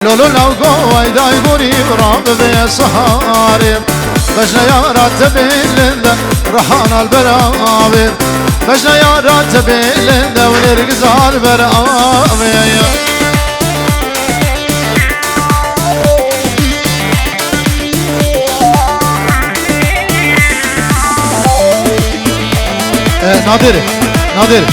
لولو لو قوي داي قولي برام بيسهاري بجنا يا راتب لندا رحانا البراوير بجنا يا راتب لندا ونرقزها البراوير نادر نادر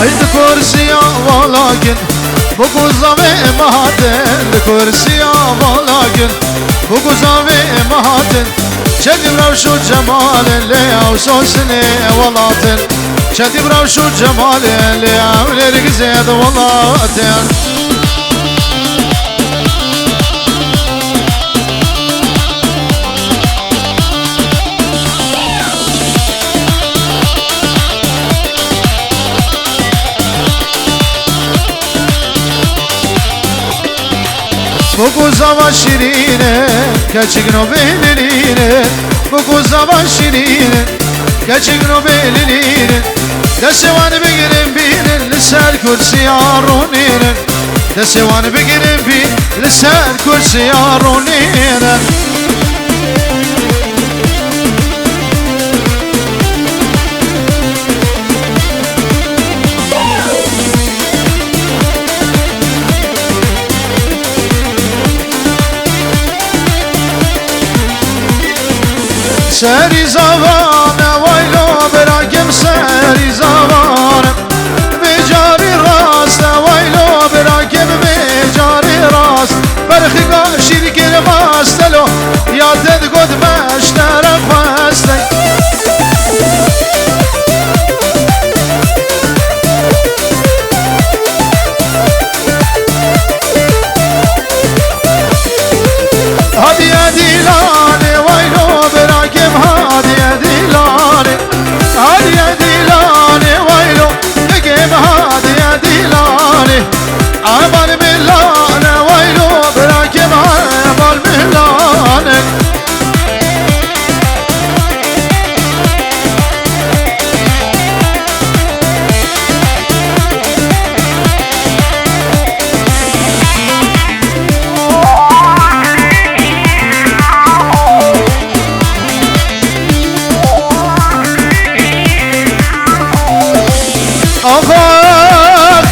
ايد كرسي ولكن بگو زمه مهاتن کرسی آمالاگن بگو زمه مهاتن چدیم روشو جمال لیاو سوسنی ولاتن چدیم روشو جمال لیاو لرگزید ولاتن بگو زبان شیرینه کچگنو بیلینه بگو زبان شیرینه کچگنو بیلینه دستوان بگیریم بینن لسر کرسی آرونینه دستوان بگیریم بین لسر کرسی آرونینه سری زبانه ویلو براکم سری زبانه بجاری راست ویلو براکم بجاری راست برخی شیرکر ماستلو یادت گود مشترک ماسته هادی دیلانه ویلو براکم هادی دیلانه هادی دیلانه ویلو بگم هادی دیلانه عمل ملانه ویلو براکم عمل ملانه آخاک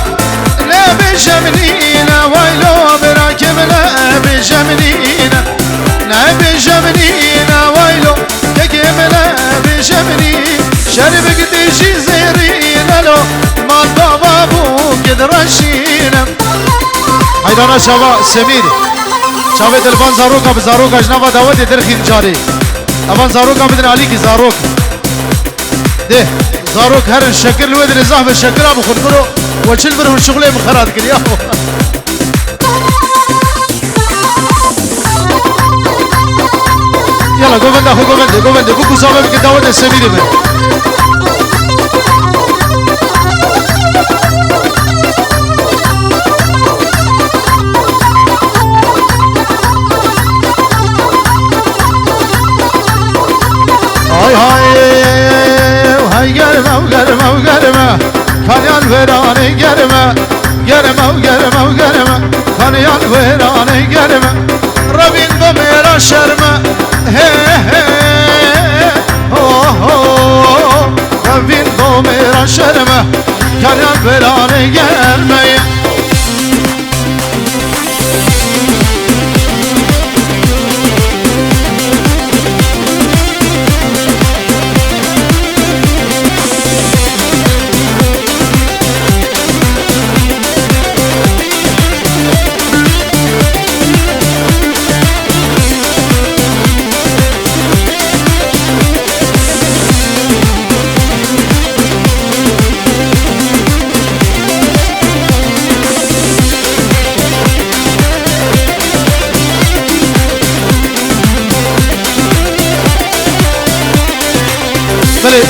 نبی جمنینه ویلو براکم نبی جمنینه نبی جمنینه ویلو بگم نبی جمنینه شرب قدیشی زیرینه لو مال بابا بو قدرشینه حیدانا شبا سمیر شبا تلفان زاروکا بزاروکا جنابا داوتی درخیم جاری افان زاروکا بدن علی کی زاروک ده زاروك هر الشكر الواد نزاه بالشكر ابو خدمرو وشل بره الشغله مخرات كل يا يلا قومنا اخو قومنا بوكو صابب كده ود السمير من هاي هاي گرمه و گرمه و گرمه کانیان ویرانه گرمه گرمه و گرمه و گرمه کانیان ویرانه گرمه روین با میرا شرمه هی هی هو هو روین با میرا شرمه کانیان ویرانه گرمه بله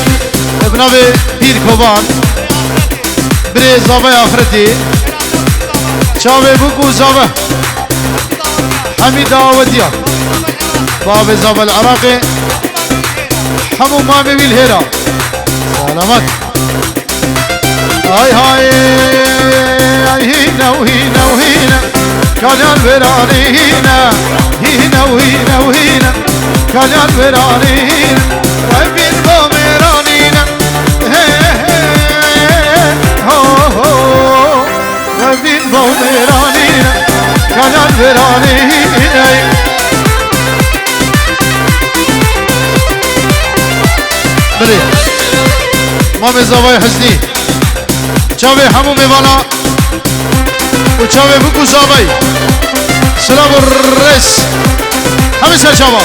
ابنابه پیر کوبان بره زاوه آخرتی چاوه بکو زاوه همی داودیا باب زاوه العراقي حمو ما بيبي الهيرة سلامات هاي هاي هينا وهينا وهينا كان الوراني هينا هينا وهينا وهينا كان الوراني هينا ربين بوميرانينا هو هو ربين بوميرانينا كان الوراني هينا بله مام زاوای حسنی چاوه همو میوانا و چاوه بکو زاوی سلام الرس همه سر شما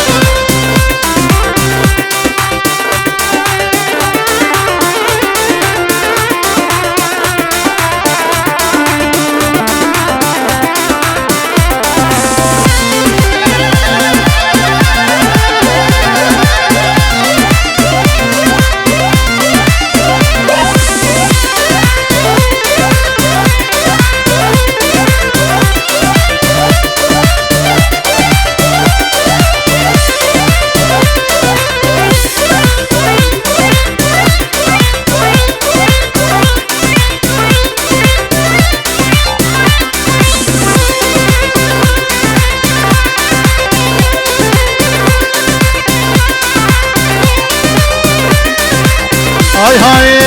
هاي هاي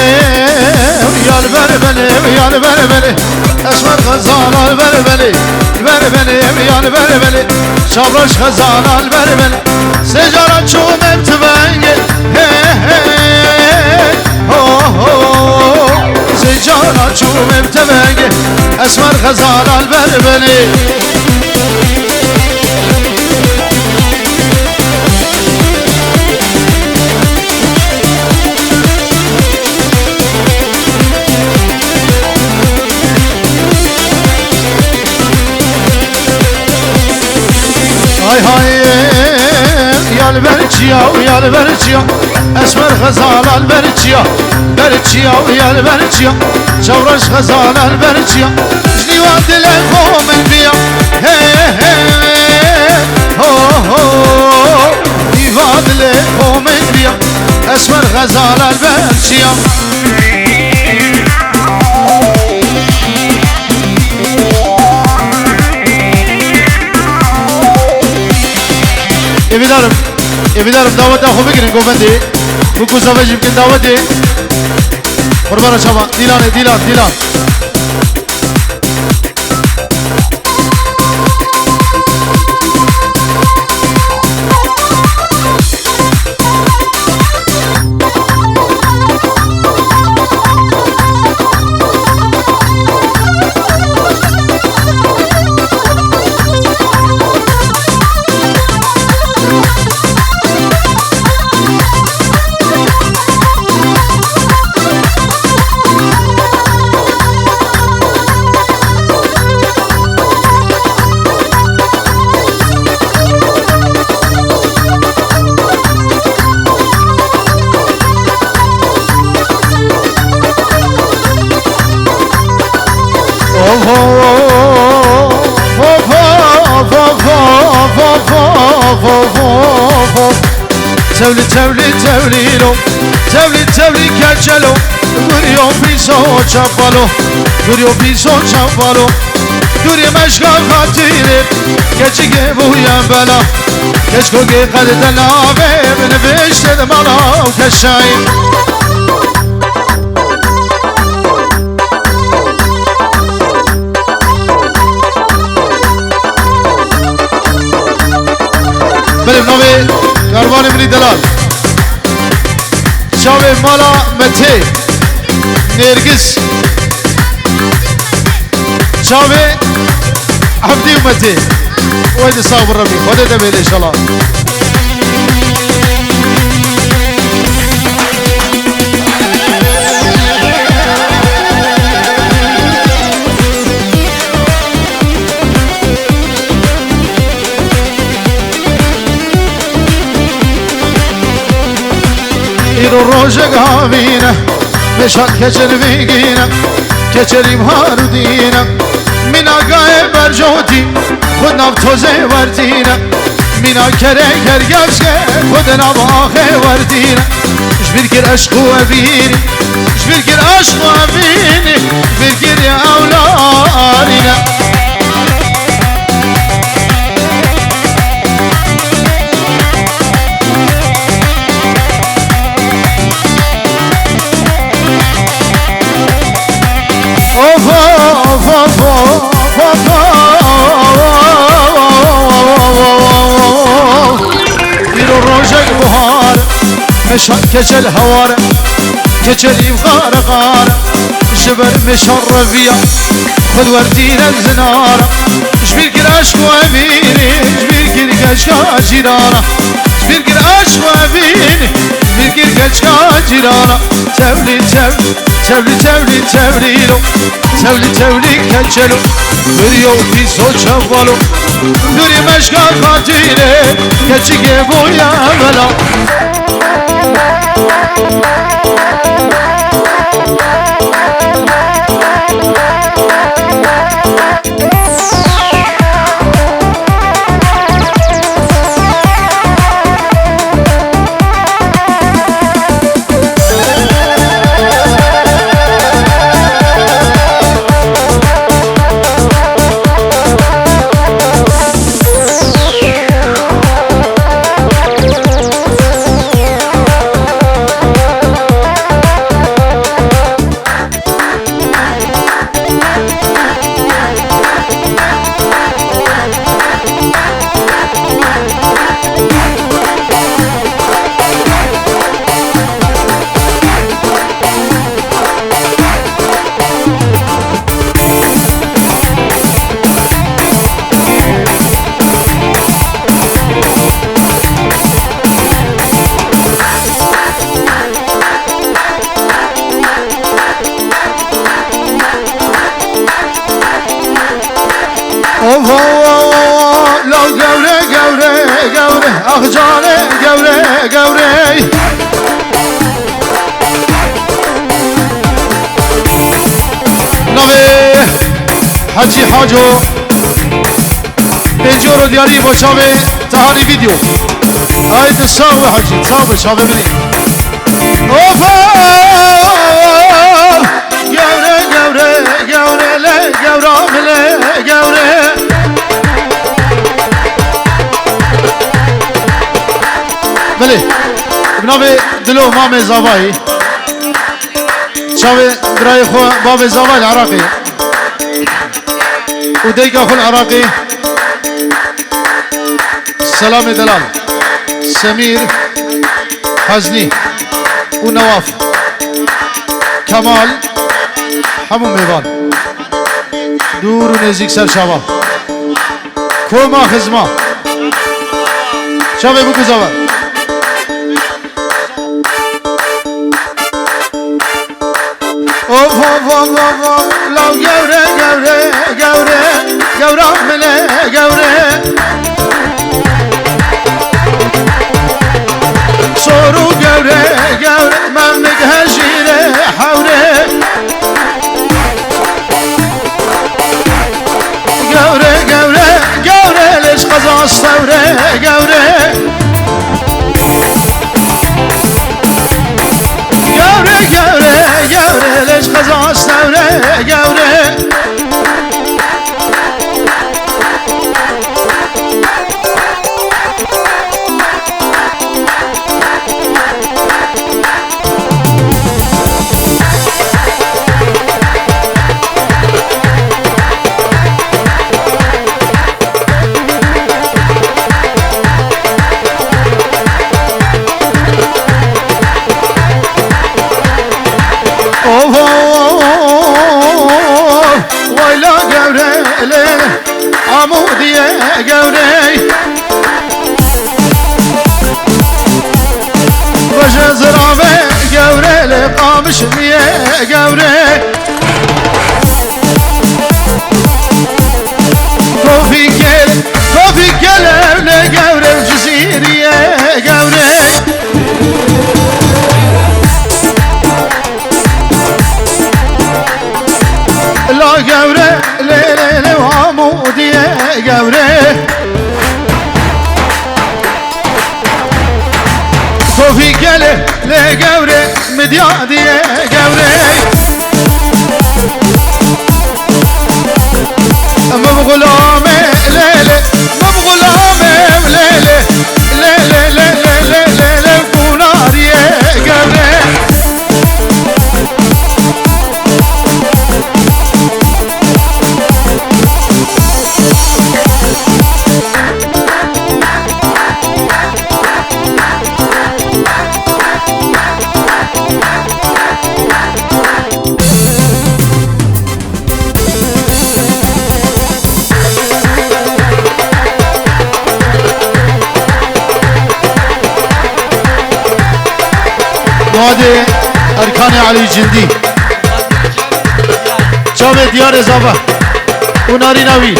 ويا البلبلي ويا البلبلي اسمر غزال البلبلي البلبلي ويا البلبلي شبرش غزال البلبلي سجارة شوم بتبني هو هو سجارة شوم بتبني اسمر غزال البلبلي هاي هاي يا البرجيا ويا البرجيا اسمر غزال البرجيا برجيا ويا البرجيا شورش غزال البرجيا جني واد الخوم بيا هو هو واد الخوم بيا اسمر غزال البرجيا ايدارم دعوت اخو بگیرین گوبندی بکو زواج يمكن دعوتي قربان شباب ديلان تولي كالجلو قريو بيسو شفالو قري مشغا خاطيري كجيجي بويا بلا كشكوكي قد دلابي من بيشتد مالا وكشاين بله نوی کاروان منی دلال شاوه مالا مته نرگس شاوه عبدی و مته وید صابر ربی خودت دبیل انشالله روژه هاوینه مشاد کچر بگینه کچریم هاردینه میناگاه برجوتی خود ناب توزه وردینه مینا کره کرگفشه خود ناب آخه وردینه شبیر عشق و ابینی شبیر عشق و ابینی شبیر اولارینه بیرو روژه بهار مشان کچل هواره کچلیم غار غار جبر مشرفية خذ وردين الزنارة جبير قراشك وابيني جبير قراشك جيرانة جبير قراشك وابيني جبير قراشك جيرانة تولي تولي تولي تولي تولي لو تولي تولي كالجلو بريو في صوت شوالو نوري مشكا خاطيني كالجي بويا ملا حاجی حاجو اینجورو دیاری با چاوه تهانی ویدیو آیت ساوه حاجی تاوه چاوه منی گوره گوره گوره له گورا مله گوره بله بنابه دلو مام زاوایی چاوه درای خو باب زاوای العراقی وديقة أخو العراقي سلام دلال سمير حزني ونواف كمال حمو ميبان دور ونزيك سر شابا كوما خزما شابا بكو زوا اوف اوف اوف اوف لو جوري جوري جوري جورا ملي جوري صورو جوري جوري ممك هجيري حوري جوري جوري جوري ليش قزا الثوري جوري جوري جوري جوري ليش قزا الثوري جوري جوري وجه زرابه جوري لقامش مية جوري كوفي كلام لجوري الجزيرية جوري قوره توفی گله لقوره مدیادی قوره مبغلام ليلة مبغلام ليلة ليلة ليلة ليلة ونار يا قبري نادي أركان علي جندي جامع ديار زابا وناري نوي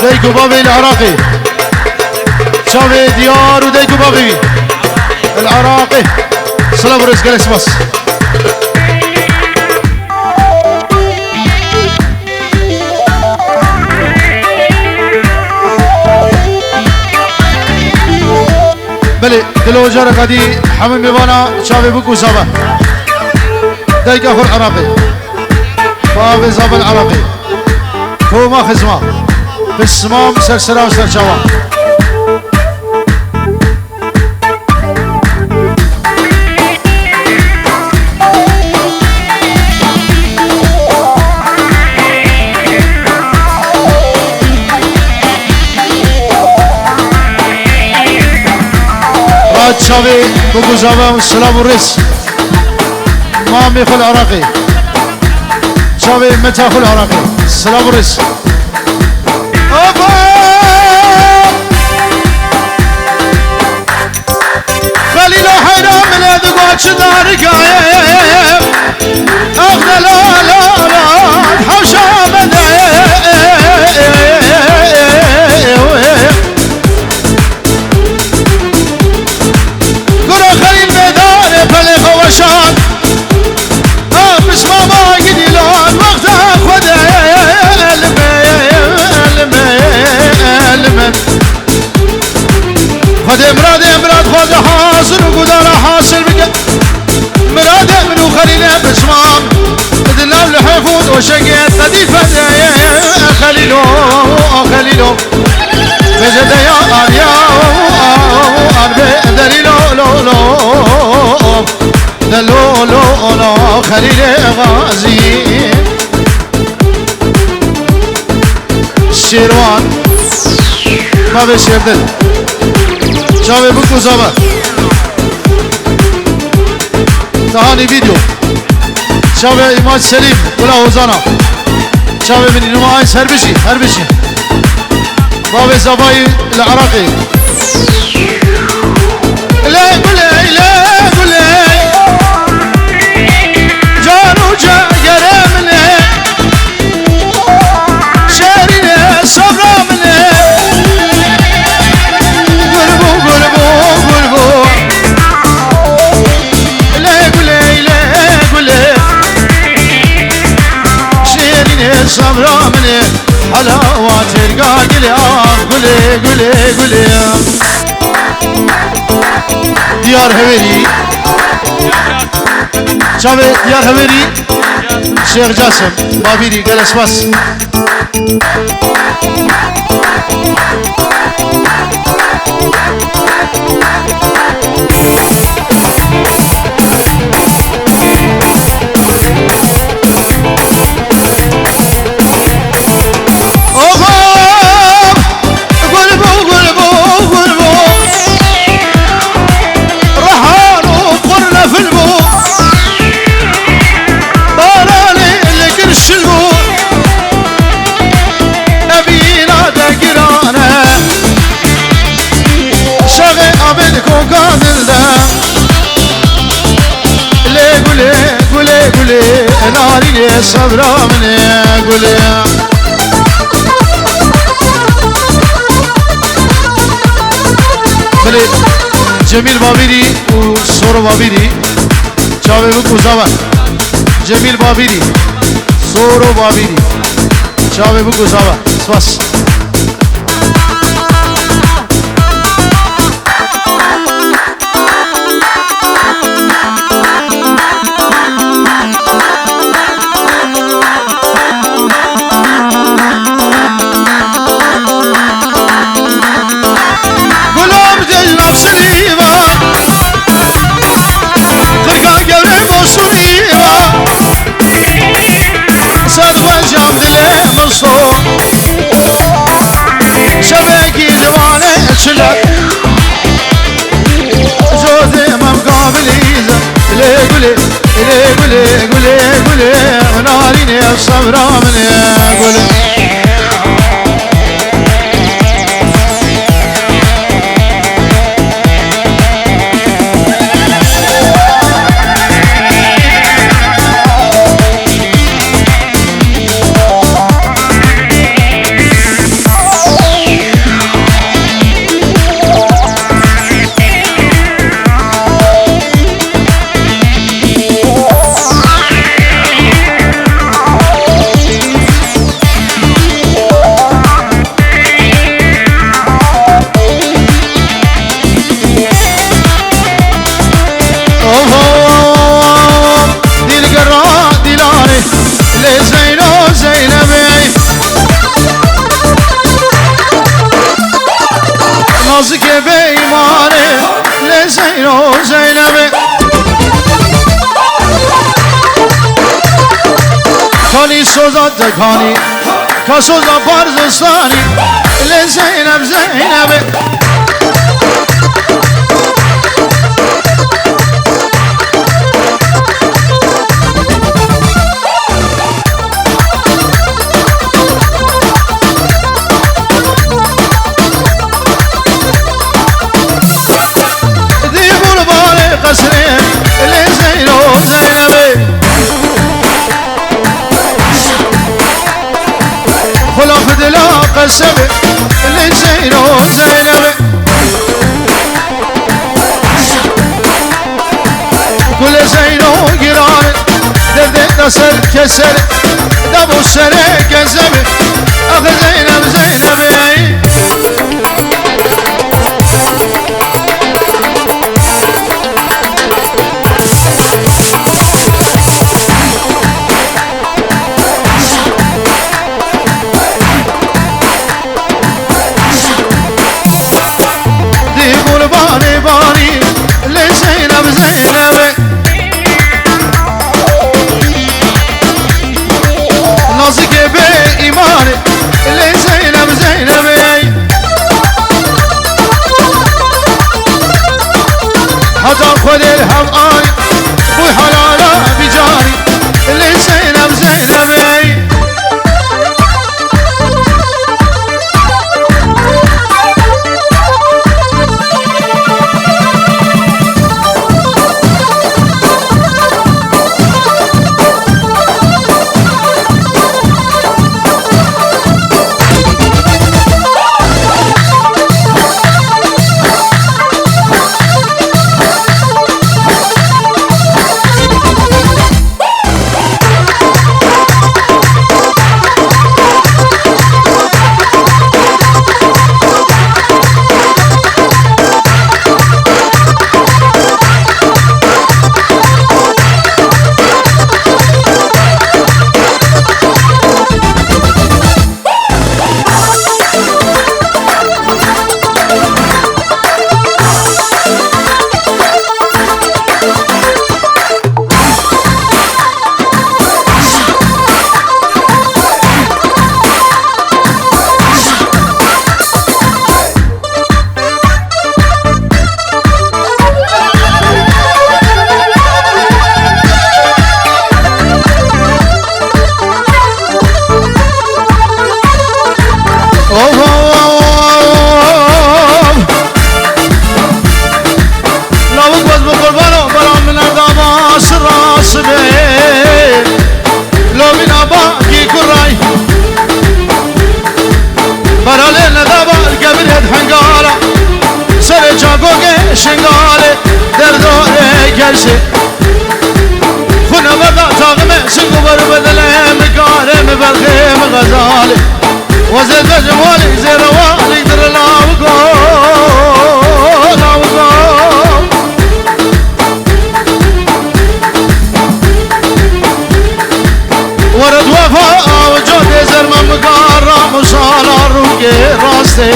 ديكو بابي العراقي جامع ديار وديكو بابي العراقي سلام ورزق الاسماس بله دلو جارة قدي حمم ببانا شابه بكو زابا دايك اخو العراقي باب زابا العراقي كوما خزما بسمام سرسرا وسرشاوا شابه بگو زابا السلام والرس مامي خو العراقي شابه متى خو العراقي السلام والرس خليل حيران من ادقوا شدار قايم اخذ لا لا لا حوشا شان بس ما قدي لون وقت اخذ المن خذ مراد خذ حاصل وقدر حاصل بك مراد منو خلينا بسمام دلال الحفوظ وشقيت نظيفة خليلو خليلو بجد يا دليلو لو لو دلو لو لو خليل غازي شيروان ما بشردل شاوي بكو زابا تهاني فيديو شاوي إماج سليم ولا وزانا شاوي من نمائش هربشي بابي زباي العراقي لا قولي لا قولي جانو جا قرمني شاريني صبرمني قلبو لا قولي شاريني صبرمني حلاوة ترقى قولي ديار هويري شابه ديار هويري شيخ جاسم بابيري قال اسماس قولي ناري صبرا مني قولي بلي جميل بابيري وصورو بابيري چاوه بكو زمان جميل بابيري صورو بابيري چاوه بكو زمان سواس و زینب کانی سوزاد دکانی که سوزا بارزستانی لی زینب زینب قصرين اللي زينو زينبي خلاف دلا قسمي اللي زينو زينبي كل زينو قران درد نصر كسر دبو السنة كزمي أخ زينب زينبي خذ الهم آي بو حلالا بجاري اللي زينب زينبي شنگاله در داره گرشه خونه بدا تاقمه سنگو بر بدله مکاره مبرخه مغزاله وزد جمالی زیروالی در لاوگو لاوگو ورد وفا وجود زرم مقارا مصالا روگه راسته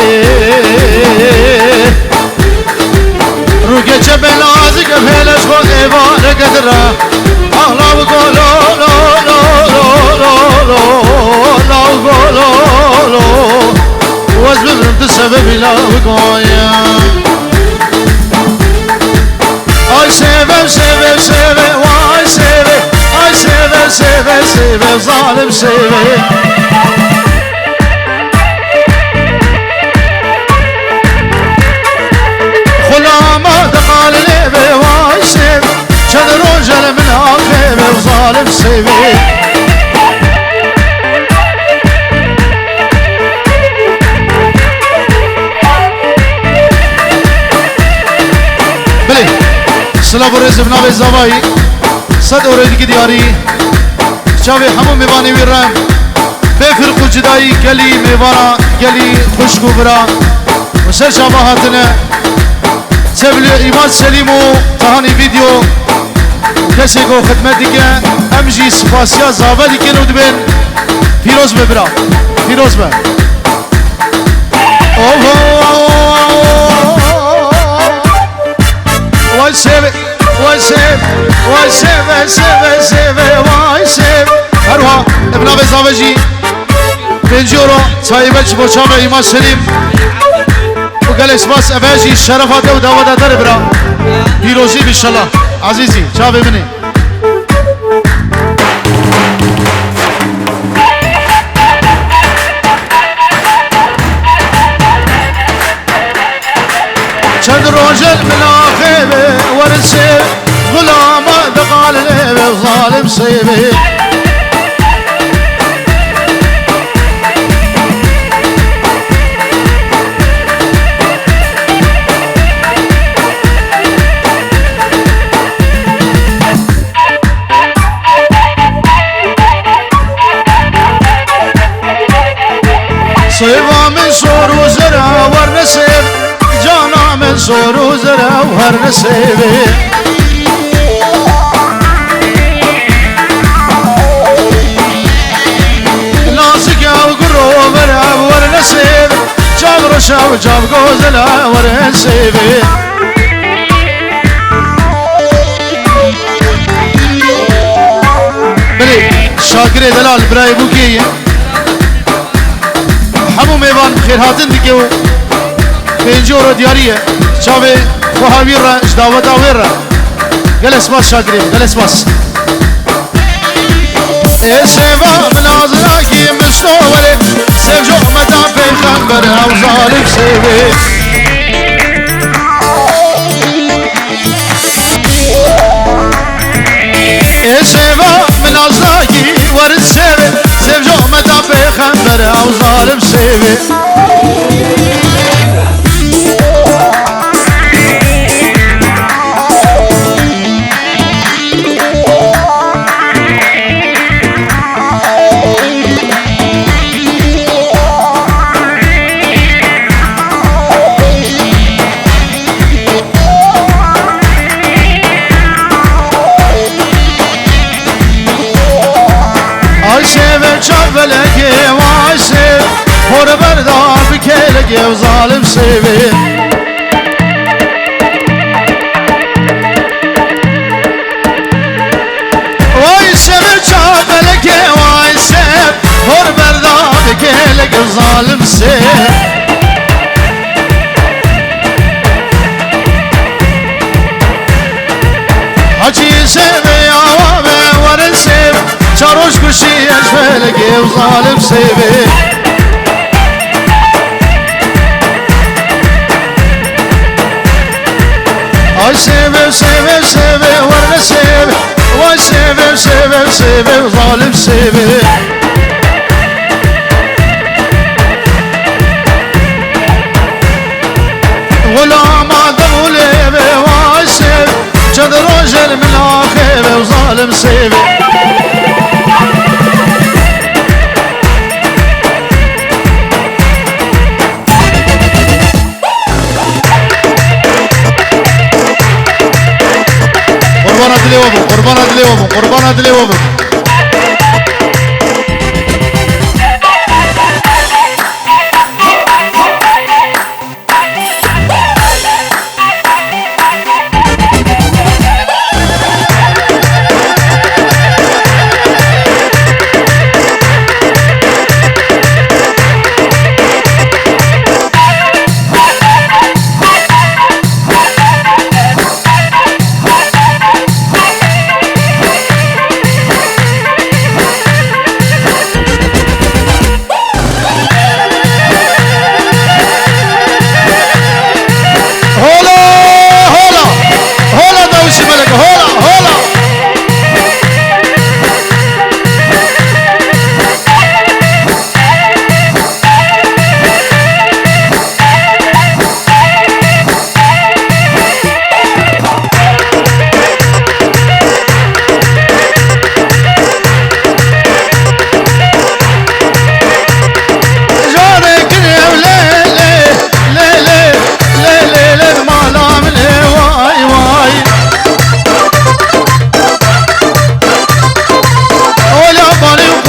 روگه چه بلازی که پهلش خود ایوان قدره آلا و گلو لو لو لو لو لو لو گلو لو وز ببرم تسببی لو گویا آی سیوه سیوه سیوه وای سیوه آی سیوه سیوه سیوه ظالم سیوه خلاما دقال ليبه واي سيف شد رجل من عقيبه وظالم سيبه بلي سلام ورز بنابه زوایی صد اوردی دیاری شاوی همون میوانی ویرم بفرق و جدایی گلی میوانا گلی خوشگو برا و سر شباهاتنه سبلی ایمان سلیمو تهانی ویدیو کسی کو خدمت دیگه امجی سپاسیا زاوه دیگه نود بین پیروز ببرا پیروز ببرا وای سيف واي سيف سيف سيف واي سيف هروها ابن ابي زاوجي بنجورو صايبش بوشام ايمان سليم وقال اسماس افاجي الشرفات وداودا دربرا بيروزي بالشالله عزيزي شافي مني شد رجل من آخيبه ورسيب غلامه دقال ليبه ظالم سيبه صيبه من صور وزرع ورنسيب جانا من صور وزرع ورنسيبه ناسك وقرو برع ورنسيب جاب رشا وجاب قوزلا ورنسيبه بلي شاكري دلال براي بوكيه همو میوان خیر هاتن دیگه بینجور دیاریه چاوه خوهاویر را اجداوت آویر را گل اسماس شاکریم گل اسماس ای سیوا منازراکی مستوره سیو جو متا پیغمبر او ظالم سیوه ای سیوا منازراکی ورد سیوه سیو جو متا پیغمبر او ظالم سیوه بلگی وای سیو پر بردار بکلگی و ظالم سیوی وای سیو چا بلگی وای سیو پر بردار بکلگی و ظالم سیو حجی سیوی آوامه ورن سیو چاروش کشی اشفلگی و ظالم سیبی آی سیبی سیبی سیبی ورن سیبی وای سیبی سیبی سیبی و ظالم سیبی غلام آدم و لیبی وای سیبی جد رجل من آخیبی و ظالم سیبی قربان ادلی وابو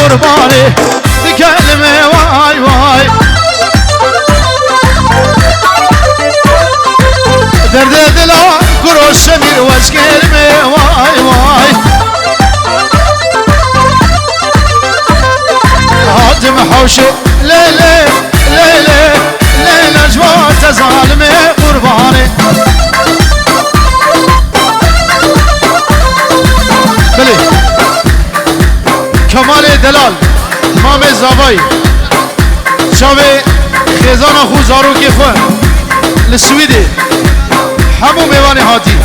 قرباني بكلمة واي واي درد دلا قروش شمير وش كلمة باوشه لیلی لیلی لیلی جوات ظالمه قربانه بله کمال دلال امام زابایی شاوه خیزان خو زارو که خو لسویده همو میوان هاتی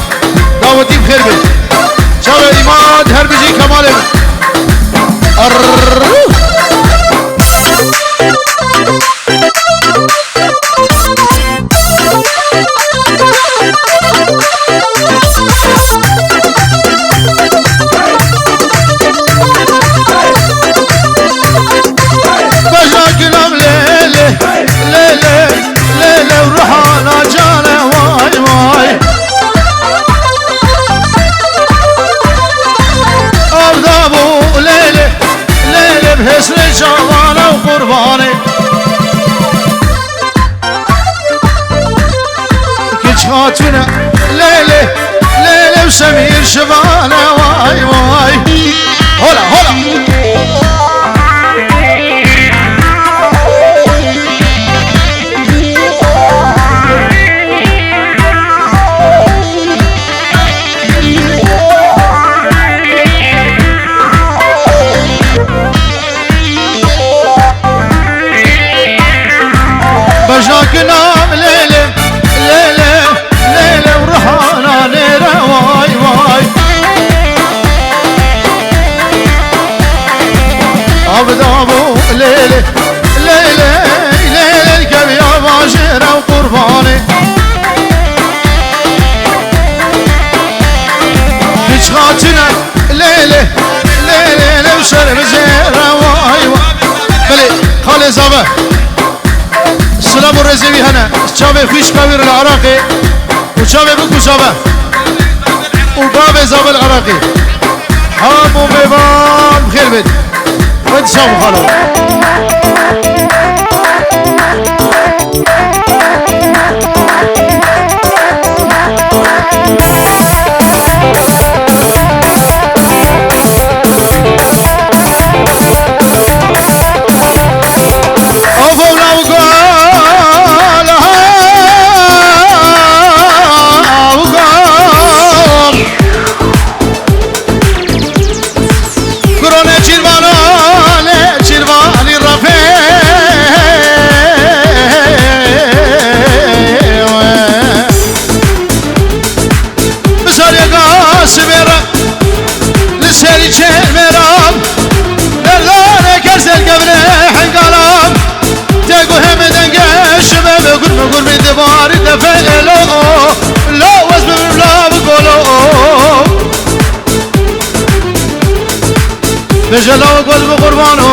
داوتی بخیر بید شاوه ایمان هر بجی کمال خاتنا ليلة ليلة وسمير شبانة واي واي هلا هلا بجاك نام ليلة ليلة ليلة ورحانا ليلة واي واي عبد ابو ليلة ليلة ليلة الكبير باشرة وقرباني هيج خاتنا ليلة ليلة وشرب زيرة واي واي بلي خالي زابا السلام الرزيوي هنا شابه خوش كبير العراقي وشابه بكو شابه وباب زاب العراقي حامو بيبان بخير بيت وانت شابه خالو قول من دبار دفع لو وزن لا بقولو بجلو قول بقربانو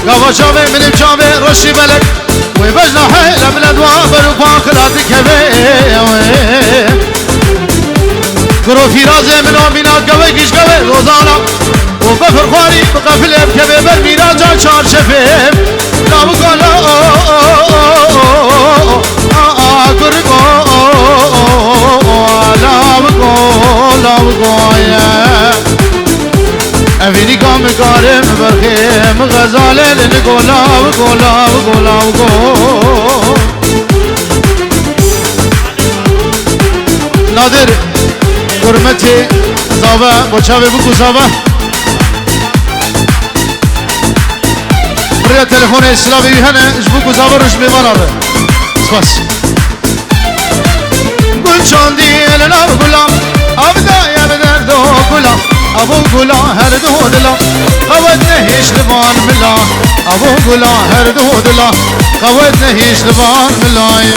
قفا شابه من بشابه رشي بلد ويبجنا حيلة من الدوابر وفاقلاتك هبه قرو في رازي من ومينات قوي كيش قوي روزانا وبفر خواري بقفل ابكبه برمينا جان شار شفه لا بقولو أفيني قام قارم برخيم غزالة لنقولا وقولا وقولا وقول نادر قرمتي زابا بوشابي بكو زابا بريا تلفون اسلامي هنا جبوكو زابا رش بمانا سباس قل شاندي لنا وقولا أبدا يا بدردو قولا ابو گلا هر دو دلا قوت نهیش لبان ملا ابو گلا هر دو دلا قوت نهیش لبان ملای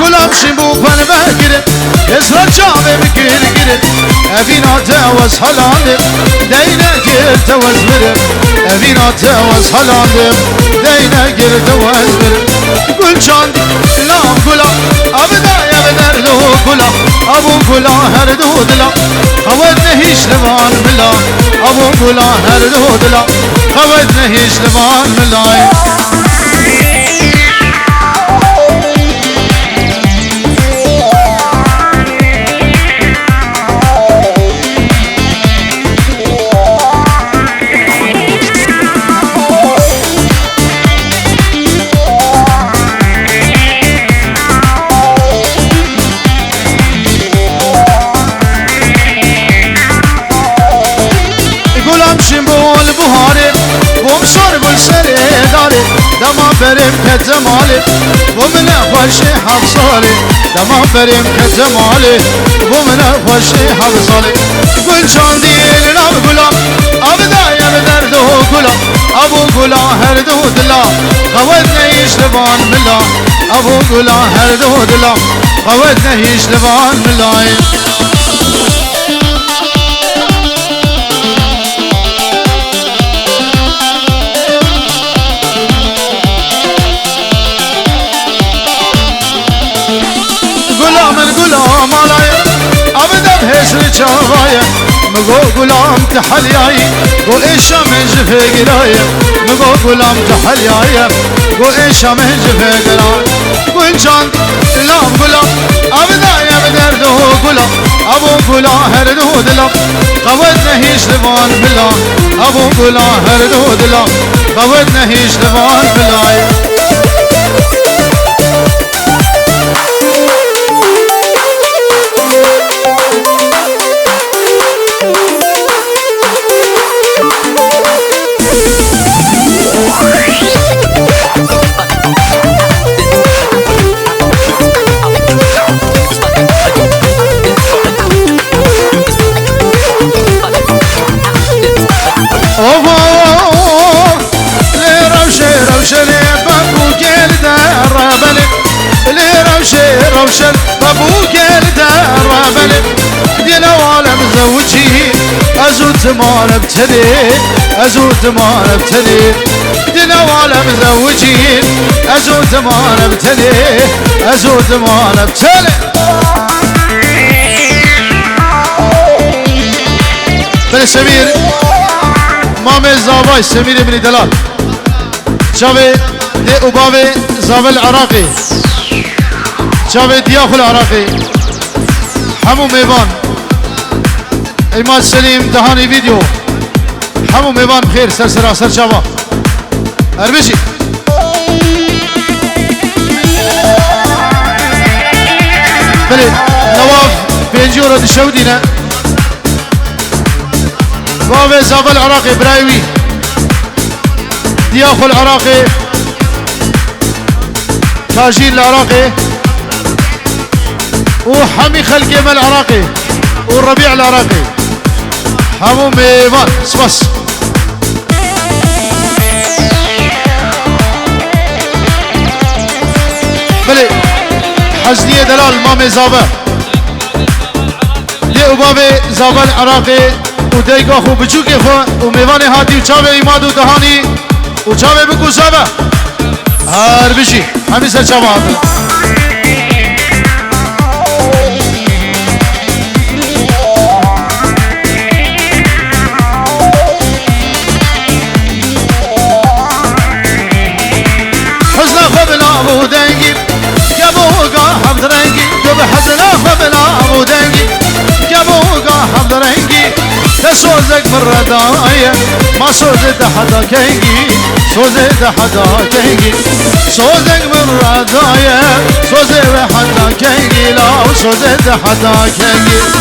گلاب شیبو پن بگیره اسرار جامه بگیر گیره افینا تاوز حلاندم دینا گیر تاوز برم افینا تاوز حلاندم دینا گیر تاوز برم گل چاند لام گلا ابدا یا بدر دو گلا ابو گلا هر دو دلا قوت نهیش لبان ملا ابو گلا هر دو دلا قوت نهیش لبان ملای بهاره بوم شور گل سره داره دما بریم که زماله بوم نخوشی حب ساله دما بریم که زماله بوم نخوشی حب ساله گل چاندی لنام گلا آب دایم درد و گلا ابو گلا هر دو دلا خواد نیش لبان ملا ابو گلا هر دو دلا خواد نیش لبان ملای غلام علي ابدا بحسن شوايه مقو غلام تحلياي قو ايش من جفه قرايه مقو غلام تحلياي قو ايش من جفه قرايه قل جان لام غلام ابدا يا بدرده غلام ابو غلام هردو دلام قوت نهيش لبان بلا ابو غلام هردو دلام قوت نهيش لبان بلا روشن بابوك الدرابل دينا عالم زوجي ازود ما نبتلي ازود ما نبتلي دينا عالم زوجي ازود ما نبتلي ازود ما نبتلي بني سمير مامي زاباي سمير بن دلال جاوي دي أباوي زاوي العراقي جاوي دياخو العراقي حمو ميوان ايمان سليم دهاني فيديو حمو ميوان بخير سرسرا سر جاوا اربشي بلي نواف بينجورة دشودينا بابي زاوي العراقي برايوي دياخو العراقي تاجيل العراقي وحمي خلقي من العراقي والربيع العراقي حمو ميوان سبس بلي حزنية دلال مامي زابا لي أبابي زابا العراقي وديك أخو بجوكي خو وميواني هاتي وشاوي إمادو دهاني وشاوي بكو زابا هربشي همي سر شاوي ابو دنگی گبوگا حمد رنگی جو به حزنا خبلا ابو دنگی گبوگا حمد رنگی تسوزك من ردايا ما سوزت حدا كينجي سوزت حدا كينجي سوزك من ردايا سوزت حدا كينجي لا سوزت حدا كينجي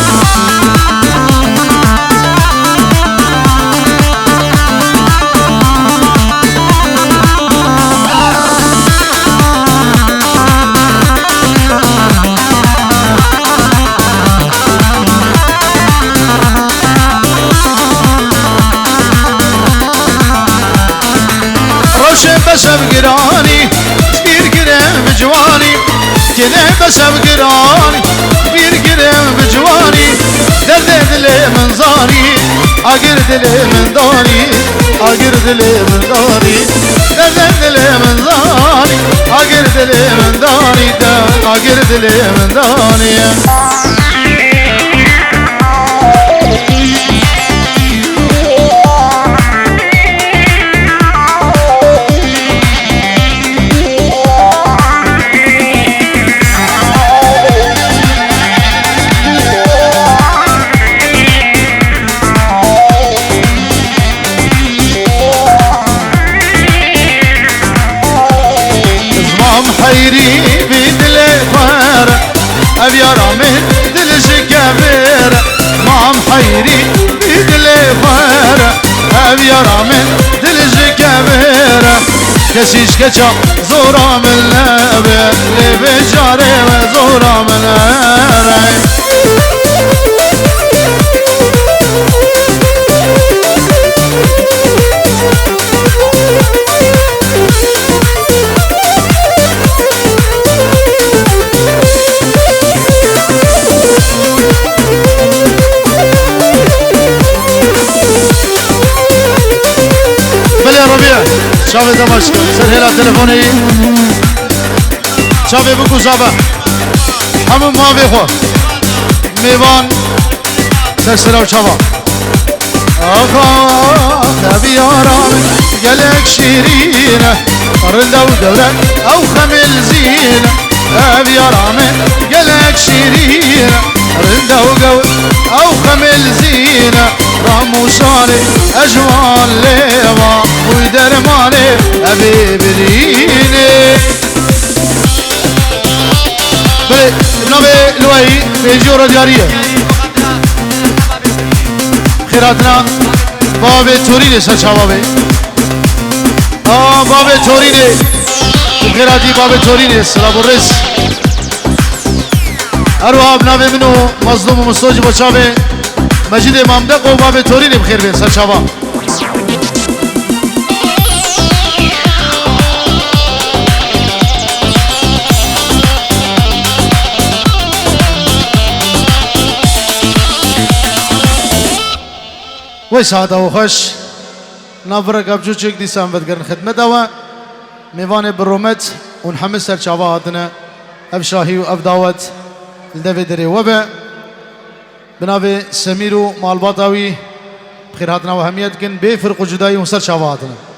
بسب قراني كبير قرام بجواني كده بسب قراني كبير قرام بجواني درد دلي من زاني اقر دلي من داني اقر دلي من داني درد دلي من زاني اقر دلي من داني اقر دلي من داني محيري بدل خوار ابي رامي دل شكابير ما محيري بدل خوار ابي بیارا من دلش کبیره کسیش که چا زورا من لبه لبه جاره و زورا من لبه شافه دمشق سر هلا تلفوني شافه بكو شافه همون ما بخور میوان سر سر شافه آخا تبیارم گلک شیرینه رنده و دورک او خمل زینه تبیارم گلک شیرینه رنده و دورک او خمل زینه راموشاني أجوال ليوا ويدرماني أبي بريني بلي نبي لوي بيجورة ديارية خيراتنا بابي توريني سچا بابي بابي توريني خيراتي بابي توريني سلام الرس أرواب نبي منو مظلوم ومستوجب وشابي مجید امامدق و باب تورین بخیر بین سرچاوا وی ساعته و خوش نافرق ابجو چک دی سامد کرن خدمت و میوان برومت اون همه سرچاوا هاتنه اب شاهی و اب دعوت لدوی دری و به بنابه سمیر و مالباتاوی بخیر هاتنا و همیت کن بے فرق و جدائی و سر شاواتنا